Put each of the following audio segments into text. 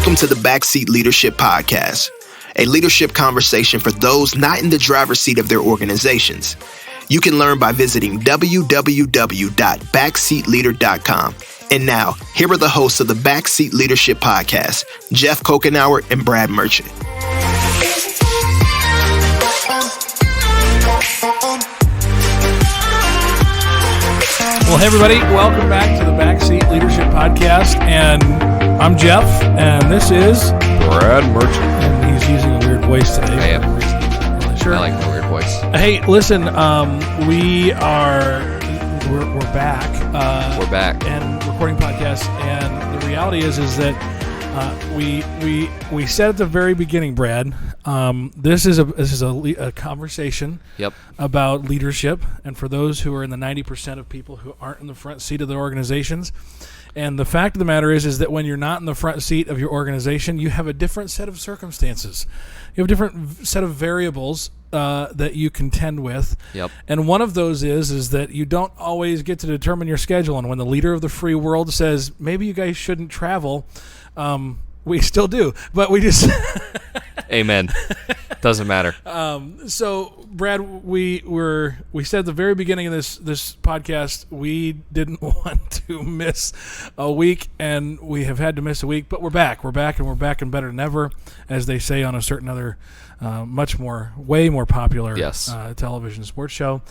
Welcome to the Backseat Leadership Podcast, a leadership conversation for those not in the driver's seat of their organizations. You can learn by visiting www.backseatleader.com. And now, here are the hosts of the Backseat Leadership Podcast, Jeff Kokenauer and Brad Merchant. Well, hey, everybody. Welcome back to the Backseat Leadership Podcast. And I'm Jeff, and this is Brad Merchant. And he's using a weird voice today. I am. Sure. I like the weird voice. Hey, listen, we're back. We're back. And recording podcasts. And the reality is that we said at the very beginning, Brad, this is a conversation about leadership, and for those who are in the 90% of people who aren't in the front seat of their organizations. And the fact of the matter is that when you're not in the front seat of your organization, you have a different set of circumstances. You have a different set of variables that you contend with. Yep. And one of those is that you don't always get to determine your schedule. And when the leader of the free world says, maybe you guys shouldn't travel, we still do, but we just... Amen. Doesn't matter. So, Brad, we said at the very beginning of this podcast, we didn't want to miss a week, and we have had to miss a week, but we're back. We're back, and we're back and better than ever, as they say on a certain other way more popular television sports show.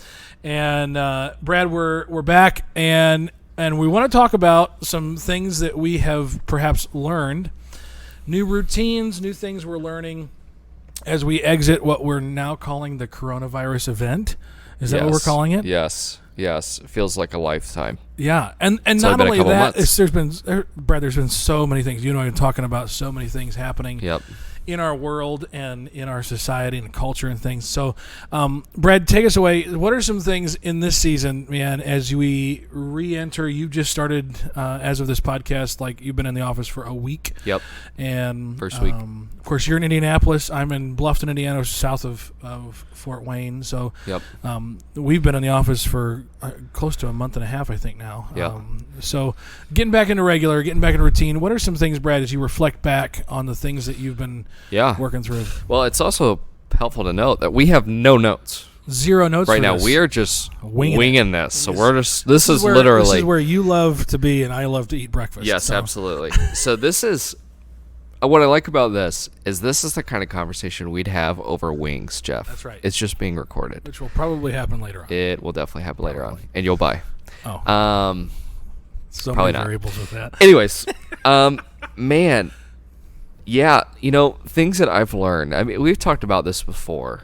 And, Brad, we're back, and we want to talk about some things that we have perhaps learned, new routines, new things we're learning as we exit what we're now calling the coronavirus event. Is that what we're calling it? Yes. It feels like a lifetime. Yeah, and not only that, there's been so many things. You know, I've been talking about so many things happening in our world and in our society and culture and things. So, Brad, take us away. What are some things in this season, man, as we re-enter? You just started, as of this podcast, like you've been in the office for a week. Yep. And first week. Of course, you're in Indianapolis. I'm in Bluffton, Indiana, south of Fort Wayne. So we've been in the office for close to a month and a half, I think, now. Yeah. So getting back into routine, what are some things, Brad, as you reflect back on the things that you've been working through? Well, it's also helpful to note that we have no notes. Zero notes right now. This. We are just winging this. So this is where you love to be and I love to eat breakfast. Yes, absolutely. So this is what I like about this is the kind of conversation we'd have over wings, Jeff. That's right. It's just being recorded. Which will probably happen later on. It will definitely happen later on. And you'll buy. Oh. So probably many not. variables with that. Anyways, man, yeah, things that I've learned. I mean, we've talked about this before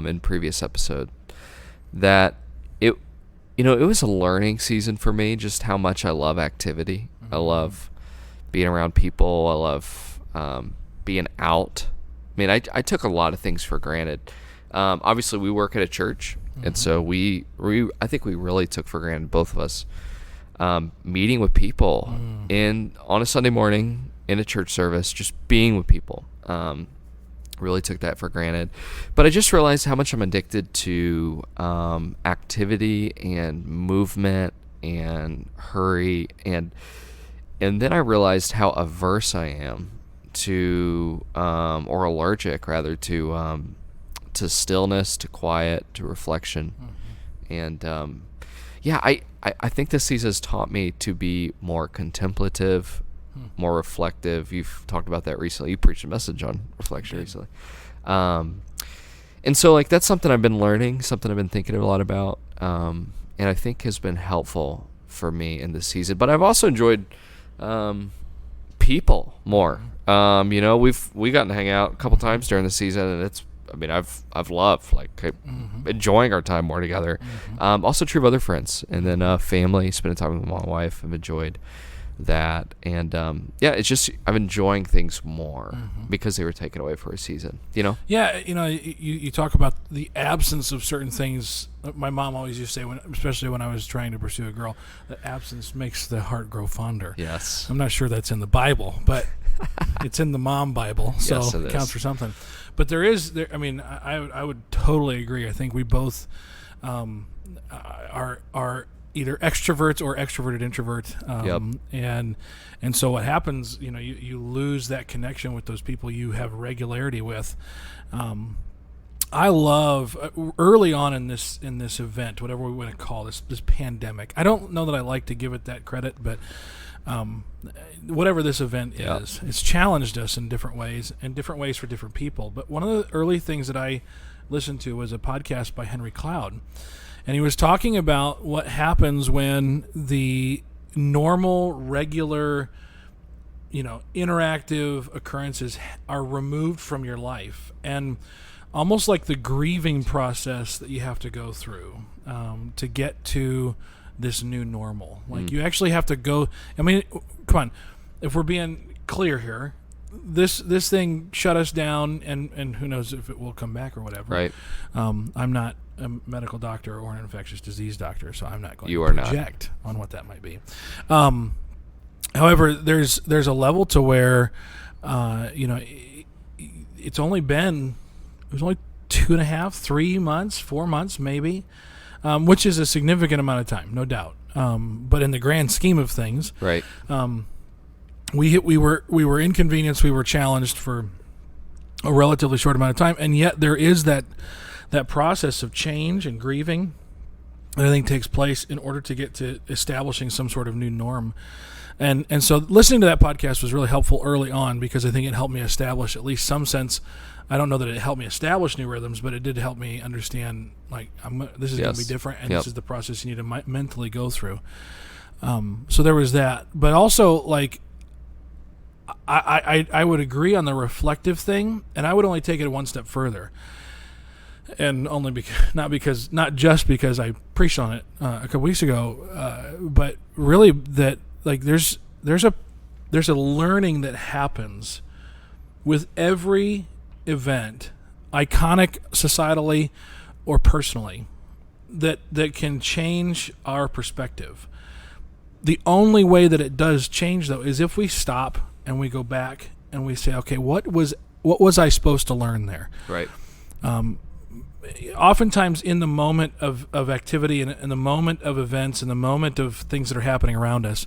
in previous episode, that it was a learning season for me, just how much I love activity. I love being around people. I love being out. I mean, I took a lot of things for granted. Obviously, we work at a church, and so I think we really took for granted, both of us, meeting with people on a Sunday morning in a church service, just being with people. Really took that for granted. But I just realized how much I'm addicted to activity and movement and hurry, and then I realized how averse I am to, or allergic rather, to stillness, to quiet, to reflection. And I think this season has taught me to be more contemplative, more reflective. You've talked about that recently. You preached a message on reflection recently. And so that's something I've been learning, something I've been thinking a lot about, and I think has been helpful for me in this season. But I've also enjoyed people more. We've gotten to hang out a couple times during the season, and I've loved enjoying our time more together. Also true of other friends, and then family, spending time with my wife. I've enjoyed that, and it's just I'm enjoying things more because they were taken away for a season. You talk about the absence of certain things. My mom always used to say, especially when I was trying to pursue a girl, that absence makes the heart grow fonder. Yes. I'm not sure that's in the Bible, but it's in the mom Bible, so yes, it counts for something. But I would totally agree. I think we both are either extroverts or extroverted introvert. And so what happens, you lose that connection with those people you have regularity with. I love early on in this event, whatever we want to call this pandemic. I don't know that I like to give it that credit, but whatever this event is, it's challenged us in different ways for different people. But one of the early things that I listened to was a podcast by Henry Cloud, and he was talking about what happens when the normal, regular, interactive occurrences are removed from your life, and almost like the grieving process that you have to go through to get to this new normal. Like you actually have to go. I mean, come on, if we're being clear here, this thing shut us down, and who knows if it will come back or whatever. Right. I'm not a medical doctor or an infectious disease doctor, so I'm not going to project on what that might be. However, there's a level to where, it's only 2.5, 3 months, 4 months maybe, which is a significant amount of time, no doubt. But in the grand scheme of things, right. We were inconvenienced, we were challenged for a relatively short amount of time, and yet there is that process of change and grieving that I think takes place in order to get to establishing some sort of new norm. And so listening to that podcast was really helpful early on, because I think it helped me establish at least some sense. I don't know that it helped me establish new rhythms, but it did help me understand, like, this is going to be different, and this is the process you need to mentally go through. So there was that. But also, like, I would agree on the reflective thing, and I would only take it one step further. And only not just because I preached on it a couple weeks ago, but really that, like, there's a learning that happens with every event, iconic societally or personally, that can change our perspective. The only way that it does change, though, is if we stop and we go back and we say, okay, what was I supposed to learn there? Right. Oftentimes in the moment of activity and in the moment of events and the moment of things that are happening around us,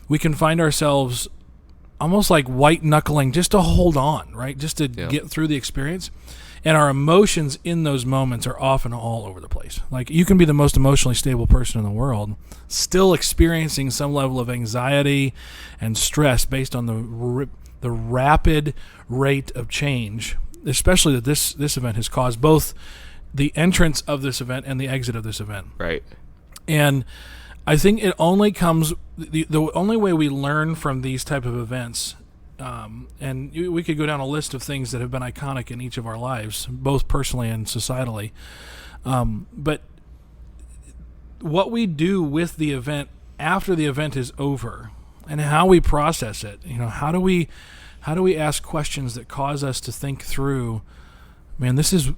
we can find ourselves almost like white-knuckling just to hold on, right? Just to get through the experience. And our emotions in those moments are often all over the place. Like, you can be the most emotionally stable person in the world, still experiencing some level of anxiety and stress based on the rapid rate of change, especially that this event has caused, both the entrance of this event and the exit of this event. Right. And I think it only comes, the only way we learn from these type of events, and we could go down a list of things that have been iconic in each of our lives, both personally and societally, but what we do with the event after the event is over, and how we process it, how do we ask questions that cause us to think through, man, this is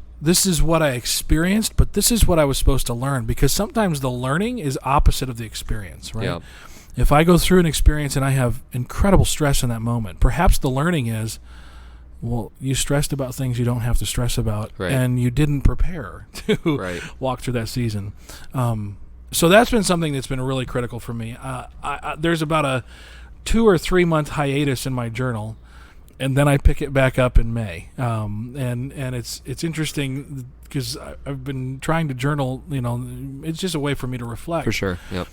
what I experienced, but this is what I was supposed to learn, because sometimes the learning is opposite of the experience, right? Yeah. If I go through an experience and I have incredible stress in that moment, perhaps the learning is, well, you stressed about things you don't have to stress about, and you didn't prepare to walk through that season. So that's been something that's been really critical for me. There's about a 2 or 3 month hiatus in my journal, and then I pick it back up in May. And it's interesting because I've been trying to journal. It's just a way for me to reflect. For sure. Yep.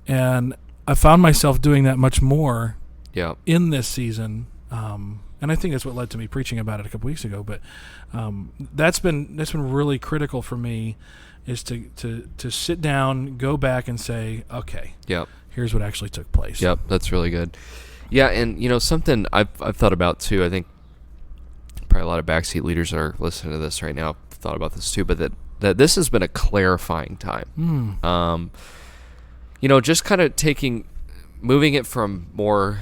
And I found myself doing that much more. Yep. In this season. And I think that's what led to me preaching about it a couple weeks ago. But that's been really critical for me, is to sit down, go back, and say, okay, here's what actually took place. Yep, that's really good. Yeah, and something I've thought about too. I think probably a lot of backseat leaders that are listening to this right now have thought about this too. But that this has been a clarifying time. Just kind of moving it from more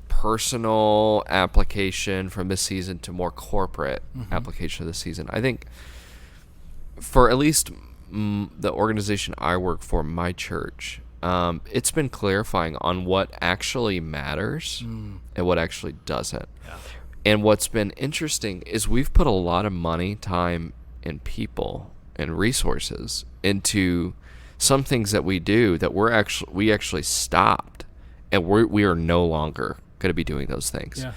personal application from this season to more corporate application of this season. I think for at least the organization I work for, my church, it's been clarifying on what actually matters and what actually doesn't. Yeah. And what's been interesting is we've put a lot of money, time, and people and resources into some things that we do that we actually stopped, and we are no longer going to be doing those things. Yeah.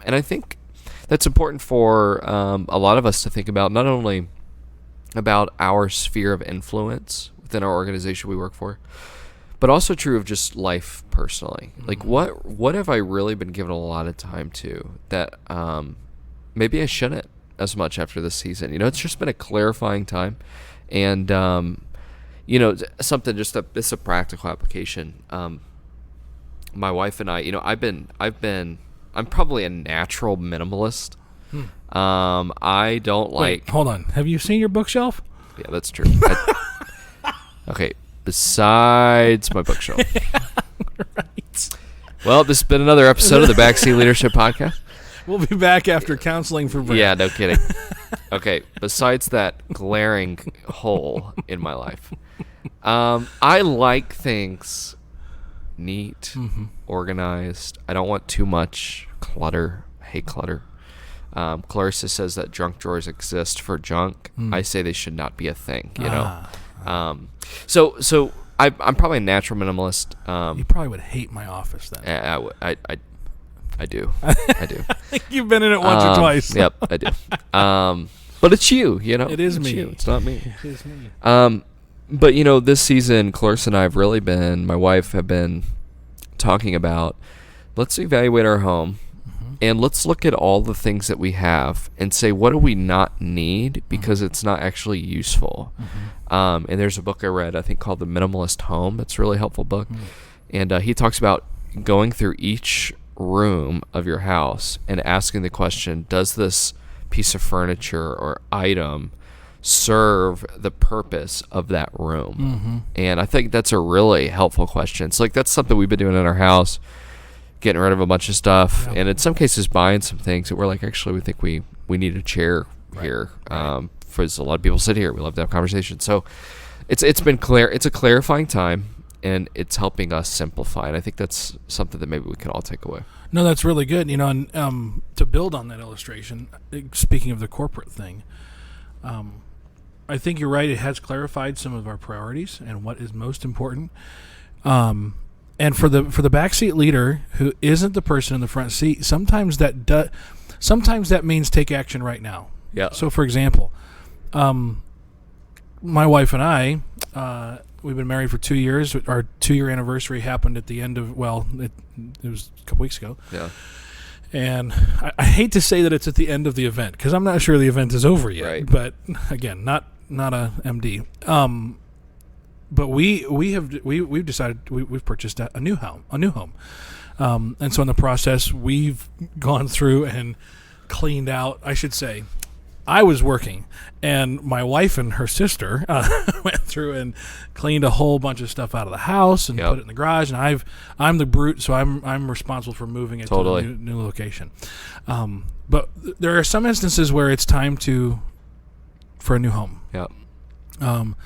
And I think that's important for a lot of us to think about, not only about our sphere of influence within our organization we work for, but also true of just life personally. Mm-hmm. Like, what have I really been given a lot of time to that maybe I shouldn't as much after this season? It's just been a clarifying time. And, something just it's a practical application. My wife and I, I'm probably a natural minimalist. I don't like... Wait, hold on. Have you seen your bookshelf? Yeah, that's true. Okay, besides my bookshelf. Right. Well, this has been another episode of the Backseat Leadership Podcast. We'll be back after counseling for Brent. Yeah, no kidding. Okay, besides that glaring hole in my life, I like things neat, organized. I don't want too much clutter. I hate clutter. Clarissa says that junk drawers exist for junk. I say they should not be a thing, So I'm probably a natural minimalist. You probably would hate my office then. I do. I do. I think you've been in it once or twice. Yep, I do. But it's you, It is me. It's not me. It is me. But this season, Clarissa and I have really been, my wife have been talking about, let's evaluate our home, and let's look at all the things that we have and say, what do we not need because it's not actually useful? And there's a book I read, I think, called The Minimalist Home. It's a really helpful book. And he talks about going through each room of your house and asking the question, does this piece of furniture or item serve the purpose of that room? And I think that's a really helpful question. It's like, that's something we've been doing in our house, getting rid of a bunch of stuff, and in some cases buying some things that we're like, actually, we think we need a chair here. For a lot of people sit here, we love to have conversations. So it's been clear. It's a clarifying time, and it's helping us simplify. And I think that's something that maybe we can all take away. No, that's really good. And to build on that illustration, speaking of the corporate thing, I think you're right. It has clarified some of our priorities and what is most important. And for the backseat leader who isn't the person in the front seat, sometimes that means take action right now. Yeah. So, for example, my wife and I, we've been married for 2 years. Our 2-year anniversary happened at the end of, it was a couple weeks ago. Yeah. And I hate to say that it's at the end of the event because I'm not sure the event is over yet. Right. But again, not a MD. But we've decided we've purchased a new home. And so in the process, we've gone through and cleaned out. I should say, I was working, and my wife and her sister went through and cleaned a whole bunch of stuff out of the house and put it in the garage. And I'm the brute, so I'm responsible for moving it to the new location. But there are some instances where it's time for a new home. Yep. And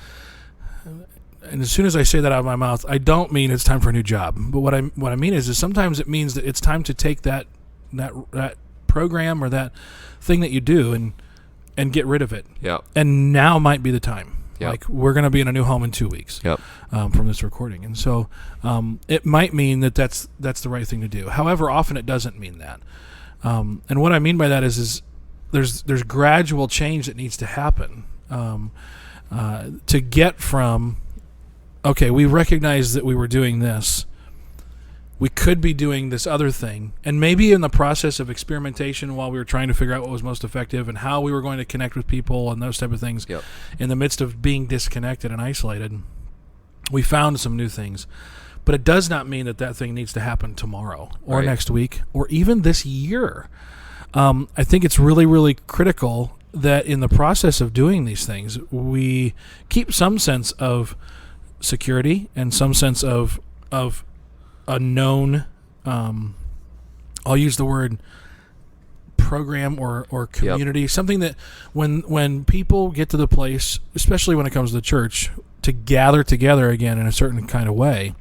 as soon as I say that out of my mouth, I don't mean it's time for a new job. But what I mean is sometimes it means that it's time to take that program or that thing that you do and get rid of it. Yeah. And now might be the time. Yep. Like, we're going to be in a new home in 2 weeks. Yep. From this recording, and so it might mean that's the right thing to do. However, often it doesn't mean that. And what I mean by that is there's gradual change that needs to happen to get from, okay, we recognize that we were doing this. We could be doing this other thing. And maybe in the process of experimentation while we were trying to figure out what was most effective and how we were going to connect with people and those type of things, in the midst of being disconnected and isolated, we found some new things. But it does not mean that thing needs to happen tomorrow or next week or even this year. I think it's really, really critical that in the process of doing these things, we keep some sense of security and some sense of a known, I'll use the word program or community, something that when people get to the place, especially when it comes to the church, to gather together again in a certain kind of way,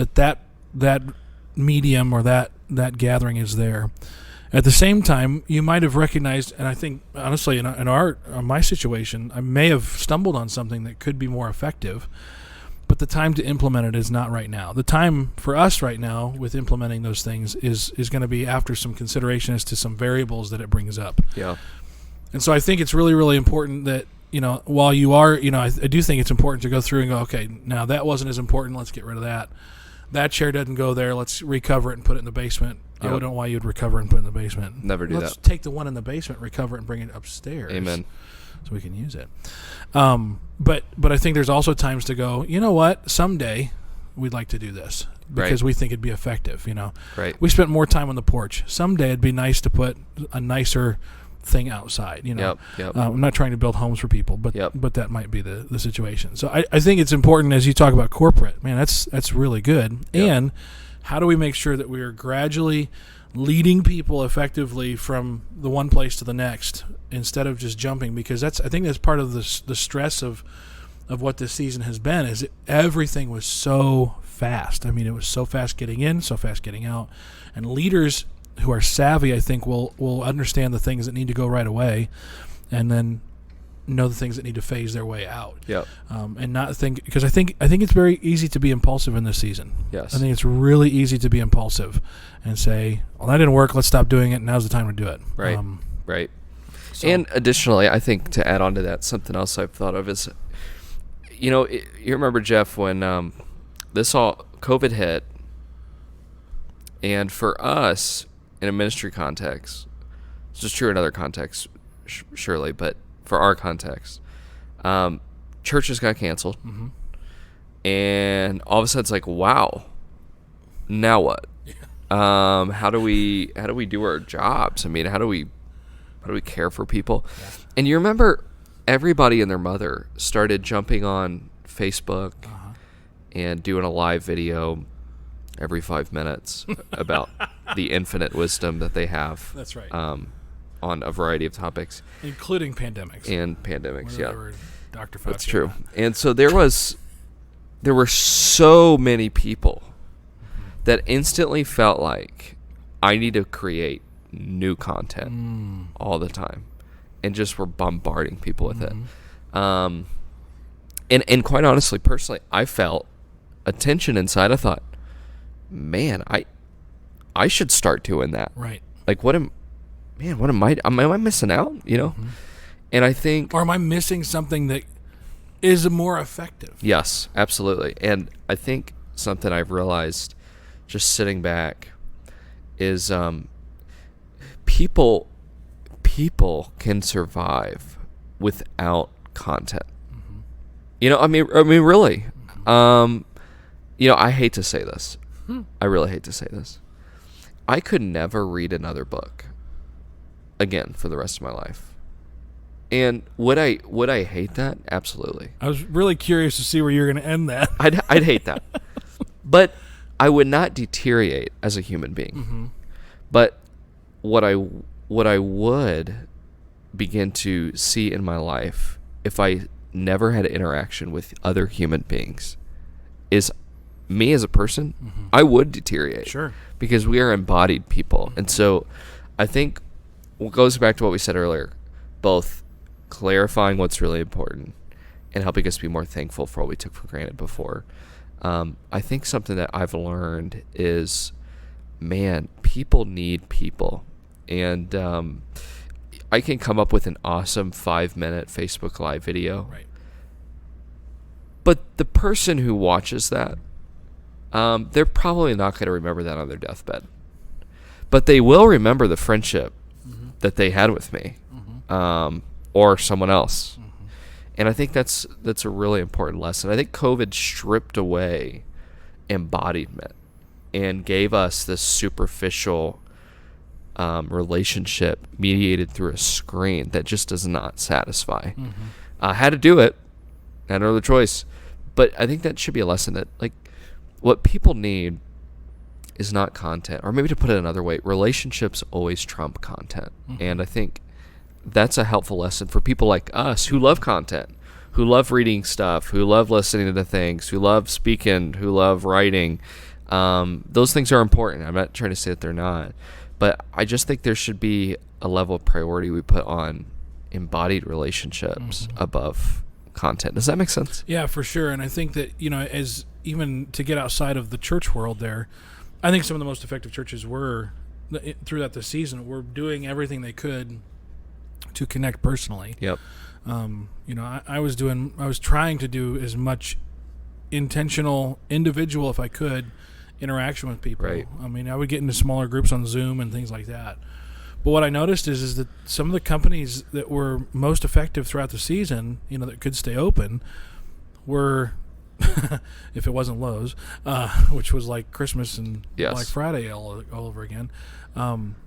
that medium or that gathering is there. At the same time, you might have recognized, and I think honestly, in my situation, I may have stumbled on something that could be more effective. But the time to implement it is not right now. The time for us right now with implementing those things is going to be after some consideration as to some variables that it brings up. Yeah. And so I think it's really, really important that, while you are, I do think it's important to go through and go, okay, now that wasn't as important. Let's get rid of that. That chair doesn't go there. Let's recover it and put it in the basement. Yep. I don't know why you'd recover it and put it in the basement. Never do that. Let's take the one in the basement, recover it, and bring it upstairs. Amen. So we can use it. But I think there's also times to go, you know what, someday we'd like to do this because we think it'd be effective, Right. We spent more time on the porch. Someday it'd be nice to put a nicer thing outside, Yep. I'm not trying to build homes for people, but Yep. but that might be the situation. So I think it's important as you talk about corporate, man, that's really good. Yep. And how do we make sure that we are gradually leading people effectively from the one place to the next instead of just jumping, because I think that's part of the stress of what this season has been, is everything was so fast. I mean, it was so fast getting in, so fast getting out. And leaders who are savvy, I think, will understand the things that need to go right away and then know the things that need to phase their way out. Yep. And not think, because I think it's very easy to be impulsive in this season. Yes. I think it's really easy to be impulsive and say, well, that didn't work, let's stop doing it, now's the time to do it. Right. Right. So. And additionally, I think to add on to that, something else I've thought of is, you remember, Jeff, when COVID hit, and for us in a ministry context, it's just true in other contexts, surely, but for our context, churches got canceled, mm-hmm. and all of a sudden it's like, wow, now what? Yeah. How do we do our jobs? I mean, how do we care for people? Yeah. And you remember everybody and their mother started jumping on Facebook and doing a live video every 5 minutes about the infinite wisdom that they have. That's right. On a variety of topics, including pandemics. Yeah. Dr. Fauci. That's true. And so there were so many people that instantly felt like I need to create new content all the time, and just were bombarding people with it. And quite honestly, personally, I felt a tension inside. I thought, man, I should start doing that. Right. Like, what am I missing out? Mm-hmm. And I think, or am I missing something that is more effective? Yes, absolutely. And I think something I've realized just sitting back is people can survive without content. I mean really. I hate to say this. I really hate to say this. I could never read another book again for the rest of my life. And would I hate that? Absolutely. I was really curious to see where you're going to end that. I'd hate that. But I would not deteriorate as a human being. Mm-hmm. But what I would begin to see in my life, if I never had interaction with other human beings, is me as a person. I would deteriorate. Sure. Because we are embodied people. And so I think what goes back to what we said earlier, both clarifying what's really important and helping us be more thankful for what we took for granted before. I think something that I've learned is, man, people need people. And I can come up with an awesome 5-minute Facebook Live video. Right. But the person who watches that, they're probably not going to remember that on their deathbed. But they will remember the friendship that they had with me, or someone else. And I think that's a really important lesson. I think COVID stripped away embodiment and gave us this superficial relationship mediated through a screen that just does not satisfy. I had to do it. I had no other choice. But I think that should be a lesson that, like, what people need is not content. Or maybe to put it another way, relationships always trump content. And I think that's a helpful lesson for people like us who love content, who love reading stuff, who love listening to things, who love speaking, who love writing. Those things are important. I'm not trying to say that they're not. But I just think there should be a level of priority we put on embodied relationships above content. Does that make sense? Yeah, for sure. And I think that, as even to get outside of the church world there, I think some of the most effective churches were, throughout the season, were doing everything they could to connect personally. Yep. I was trying to do as much intentional, individual, if I could, interaction with people. Right. I mean, I would get into smaller groups on Zoom and things like that. But what I noticed is that some of the companies that were most effective throughout the season, that could stay open, were, if it wasn't Lowe's, which was like Christmas and Black Friday all over again.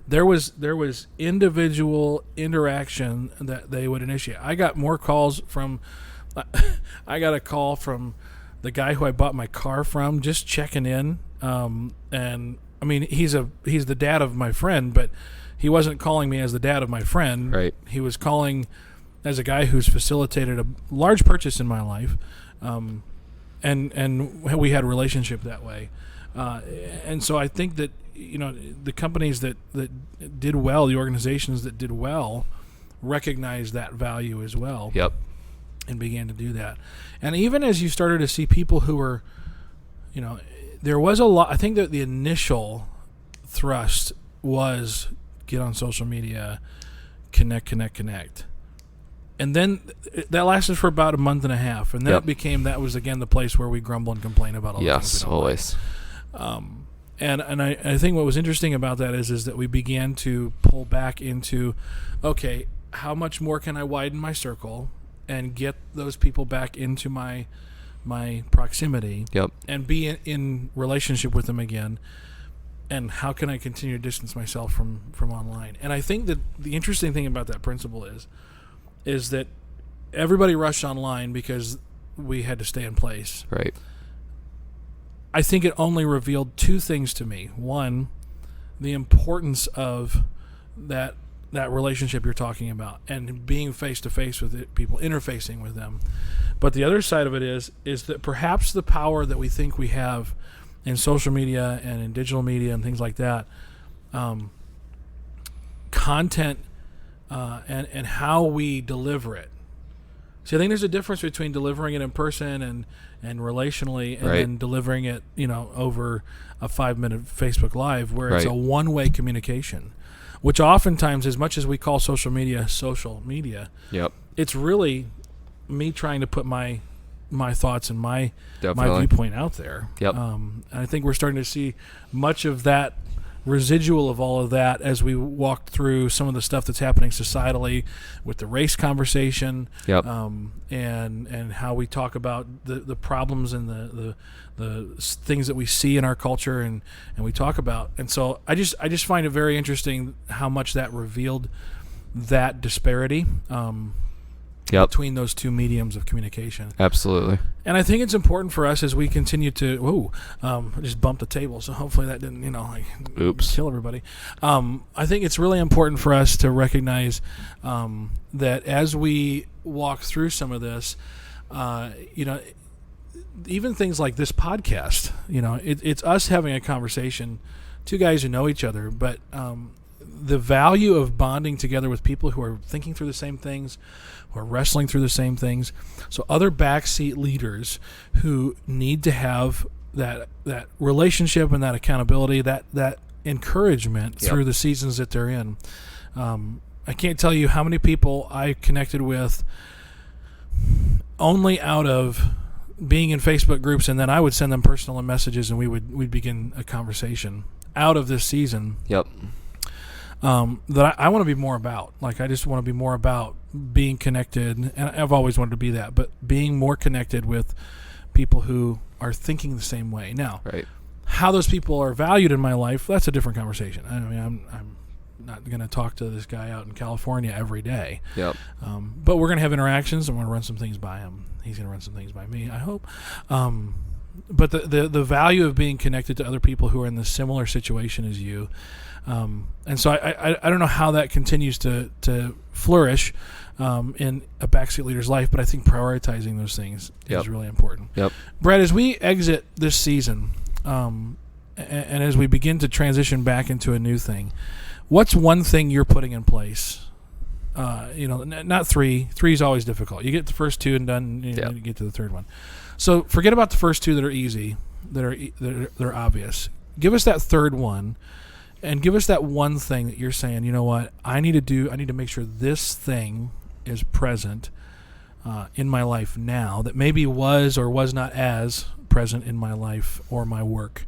There was individual interaction that they would initiate. I got more calls from. I got a call from the guy who I bought my car from, just checking in. And I mean, he's the dad of my friend, but he wasn't calling me as the dad of my friend. Right. He was calling as a guy who's facilitated a large purchase in my life, and we had a relationship that way. And so I think that the companies that did well, the organizations that did well, recognized that value as well. Yep. And began to do that. And even as you started to see people who were, there was a lot. I think that the initial thrust was get on social media, connect. And then that lasted for about a month and a half. And then that was again the place where we grumble and complain about all the things we don't always. like. And I think what was interesting about that is that we began to pull back into, okay, how much more can I widen my circle and get those people back into my proximity, and be in relationship with them again, and how can I continue to distance myself from online? And I think that the interesting thing about that principle is that everybody rushed online because we had to stay in place. Right. I think it only revealed two things to me. One, the importance of that relationship you're talking about and being face to face with people, interfacing with them. But the other side of it is that perhaps the power that we think we have in social media and in digital media and things like that, content and how we deliver it. See, I think there's a difference between delivering it in person and relationally, and then delivering it, over a 5-minute Facebook Live where it's a one-way communication, which oftentimes, as much as we call social media, it's really me trying to put my thoughts and my viewpoint out there. And I think we're starting to see much of that residual of all of that as we walked through some of the stuff that's happening societally with the race conversation, and how we talk about the problems and the things that we see in our culture and we talk about. And so I just find it very interesting how much that revealed that disparity between those two mediums of communication. Absolutely. And I think it's important for us as we continue to I just bumped the table, so hopefully that didn't kill everybody. I think it's really important for us to recognize that as we walk through some of this, even things like this podcast, it's us having a conversation, two guys who know each other, but the value of bonding together with people who are thinking through the same things, who are wrestling through the same things. So other backseat leaders who need to have that relationship and that accountability, that encouragement through the seasons that they're in. I can't tell you how many people I connected with only out of being in Facebook groups, and then I would send them personal messages and we'd begin a conversation out of this season. That I want to be more about. Like, I just want to be more about being connected, and I've always wanted to be that, but being more connected with people who are thinking the same way. Now, how those people are valued in my life, that's a different conversation. I mean, I'm not going to talk to this guy out in California every day. But we're going to have interactions. I'm going to run some things by him. He's going to run some things by me, I hope. But the value of being connected to other people who are in the similar situation as you. And so I don't know how that continues to flourish in a backseat leader's life, but I think prioritizing those things is really important. Brad, as we exit this season, and as we begin to transition back into a new thing, what's one thing you're putting in place? Not three. Three is always difficult. You get the first two and done, you get to the third one. So forget about the first two that are easy, that are obvious. Give us that third one, and give us that one thing that you're saying, you know what, I need to make sure this thing is present in my life now that maybe was or was not as present in my life or my work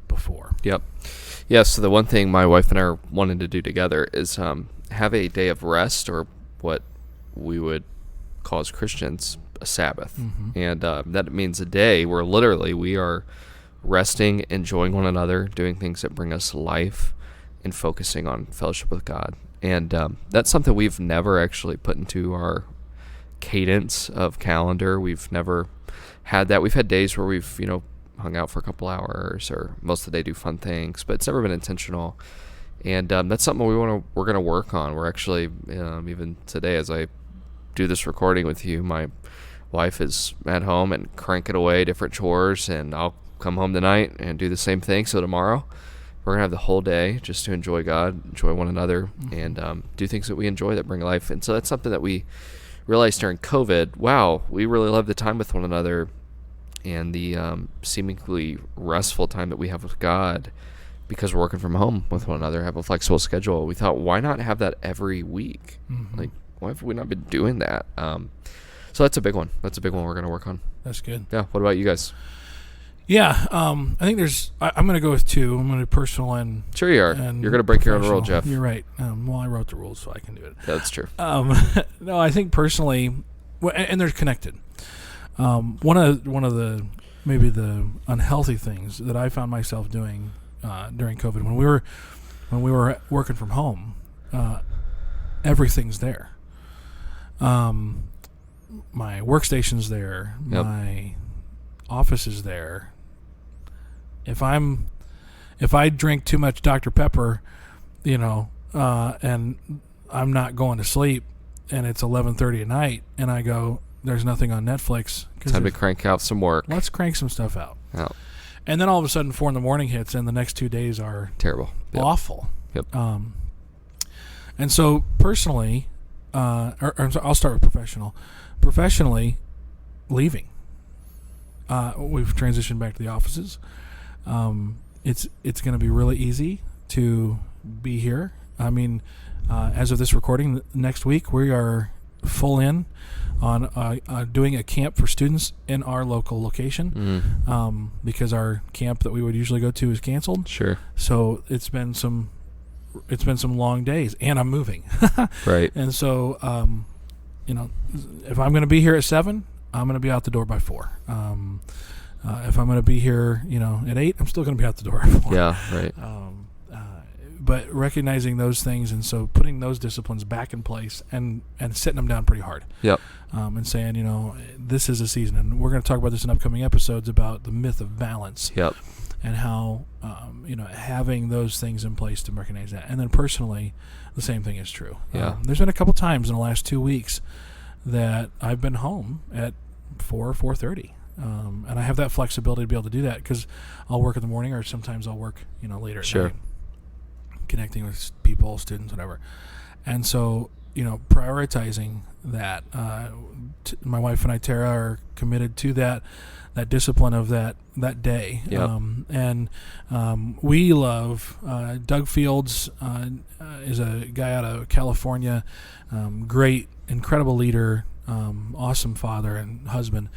before. Yep. Yeah, so the one thing my wife and I are wanting to do together is have a day of rest, or what we would call as Christians a Sabbath. Mm-hmm. And that means a day where literally we are resting, enjoying one another, doing things that bring us life, and focusing on fellowship with God. And that's something we've never actually put into our cadence of calendar. We've never had that. We've had days where we've, hung out for a couple hours, or most of the day do fun things, but it's never been intentional. And that's something we're going to work on. We're actually, even today as I do this recording with you, my wife is at home and cranking away different chores, and I'll come home tonight and do the same thing. So tomorrow we're going to have the whole day just to enjoy God, enjoy one another, and do things that we enjoy that bring life. And so that's something that we realized during COVID. Wow, we really love the time with one another and the seemingly restful time that we have with God, because we're working from home with one another, have a flexible schedule. We thought, why not have that every week? Mm-hmm. Like, why have we not been doing that? So that's a big one. That's a big one we're going to work on. That's good. Yeah. What about you guys? Yeah. I think I'm going to go with two. I'm going to do personal and... Sure you are. You're going to break your own rule, Jeff. You're right. Well, I wrote the rules, so I can do it. Yeah, that's true. No, I think personally, and they're connected. One of the maybe the unhealthy things that I found myself doing during COVID, when we were working from home, everything's there. My workstation's there. Yep. My office is there. If I drink too much Dr. Pepper, and I'm not going to sleep, and it's 11:30 at night, and I go, there's nothing on Netflix. Time to crank out some work. Let's crank some stuff out. Yeah. And then all of a sudden 4 a.m. hits, and the next 2 days are terrible. Yep. Awful. Yep. And so personally, I'll start with professional. Professionally, leaving. We've transitioned back to the offices. It's going to be really easy to be here. I mean, as of this recording, next week we are full in on doing a camp for students in our local location, because our camp that we would usually go to is canceled. Sure. So it's been some long days, and I'm moving. Right. And so, if I'm going to be here at 7, I'm going to be out the door by 4. If I'm going to be here, at 8, I'm still going to be out the door at 4. Yeah, right. But recognizing those things, and so putting those disciplines back in place and setting them down pretty hard. Yep. And saying, this is a season, and we're going to talk about this in upcoming episodes about the myth of balance. Yep. And how, having those things in place to recognize that. And then personally, the same thing is true. Yeah. There's been a couple times in the last 2 weeks that I've been home at 4:30. And I have that flexibility to be able to do that because I'll work in the morning, or sometimes I'll work, later at night, connecting with people, students, whatever. And so, prioritizing that. My wife and I, Tara, are committed to that discipline of that day. Yep. And we love Doug Fields is a guy out of California, great, incredible leader, awesome father and husband.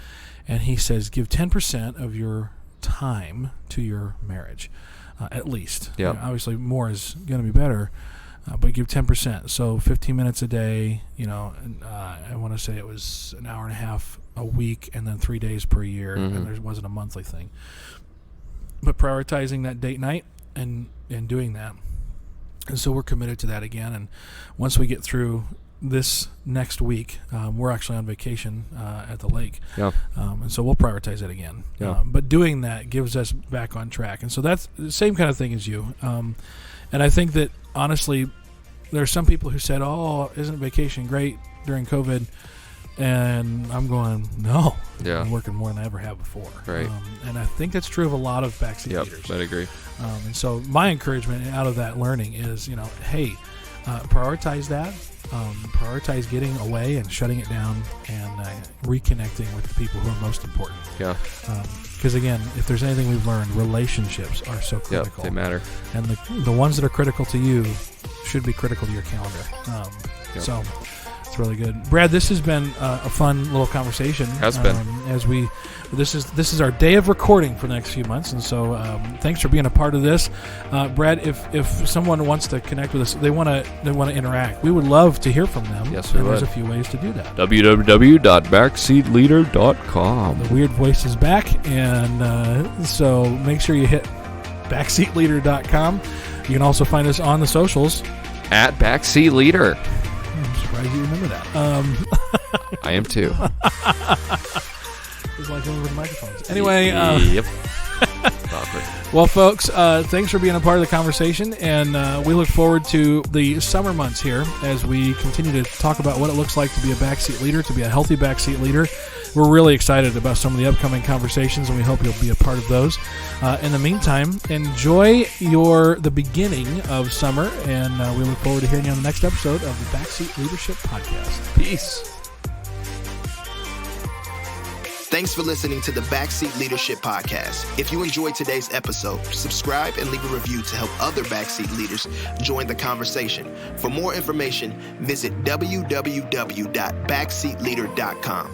And he says, give 10% of your time to your marriage, at least. Yep. Obviously, more is going to be better, but give 10%. So 15 minutes a day, I want to say it was an hour and a half a week, and then 3 days per year, and there wasn't a monthly thing. But prioritizing that date night and doing that. And so we're committed to that again. And once we get through this next week, we're actually on vacation at the lake. Yeah. And so we'll prioritize it again. Yeah. But doing that gives us back on track. And so that's the same kind of thing as you. And I think that, honestly, there are some people who said, isn't vacation great during COVID? And I'm going, no. Yeah. I'm working more than I ever have before. Right. And I think that's true of a lot of backseat leaders. I'd agree. And so my encouragement out of that learning is, hey, prioritize that. Prioritize getting away and shutting it down and reconnecting with the people who are most important. Yeah. Because again, if there's anything we've learned, relationships are so critical. They matter. And the ones that are critical to you should be critical to your calendar. So it's really good. Brad, this has been a fun little conversation. Has been. This is our day of recording for the next few months, and so thanks for being a part of this, Brad. If someone wants to connect with us, they want to interact. We would love to hear from them. Yes, we would. There's a few ways to do that. www.backseatleader.com. The weird voice is back, and so make sure you hit backseatleader.com. You can also find us on the socials At Backseat Leader. I'm surprised you remember that. I am too. It's like over the microphones. Anyway. Yep. Awkward. Well, folks, thanks for being a part of the conversation, and we look forward to the summer months here as we continue to talk about what it looks like to be a backseat leader, to be a healthy backseat leader. We're really excited about some of the upcoming conversations, and we hope you'll be a part of those. In the meantime, enjoy the beginning of summer, and we look forward to hearing you on the next episode of the Backseat Leadership Podcast. Peace. Thanks for listening to the Backseat Leadership Podcast. If you enjoyed today's episode, subscribe and leave a review to help other backseat leaders join the conversation. For more information, visit www.backseatleader.com.